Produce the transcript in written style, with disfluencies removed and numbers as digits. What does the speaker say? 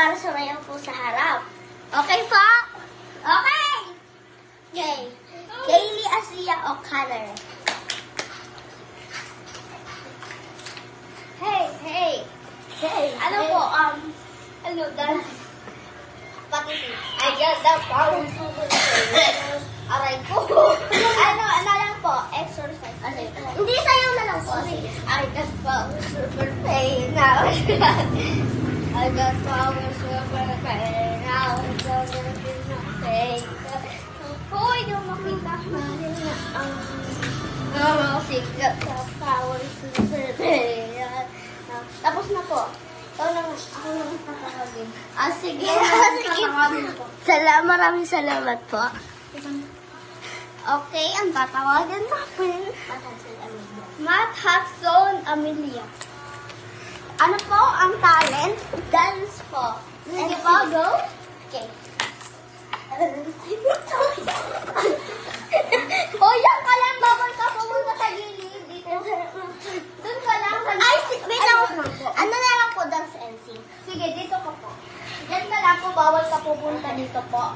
para sumayaw po sa harap. Okay po? Okay! Okay. Kaylee Asia O'Connor. Hey, hey. Hey. Ano po, ano, dance? Pati, I got the power to aray ko. Ano lang po, exercise. Hindi, sayaw na lang po. I got power super pain now. I got power super pain now. Hoy, di mo makita. Sikat sa power super pain. Tapos na po. Ako naman tatawagin. Sige. Maraming salamat po. Okay, ang tatawagan natin. Matt Hudson Amelia. Ano po ang talent? Dance po. Sige po, go. Okay. O, yan ka lang. Bawal ka pumunta sa gilid. Dito. Doon ka lang. Ay, wait lang. Ano na lang po, dance and sing. Sige, dito ka po. Diyan ka lang po. Bawal ka pupunta dito po.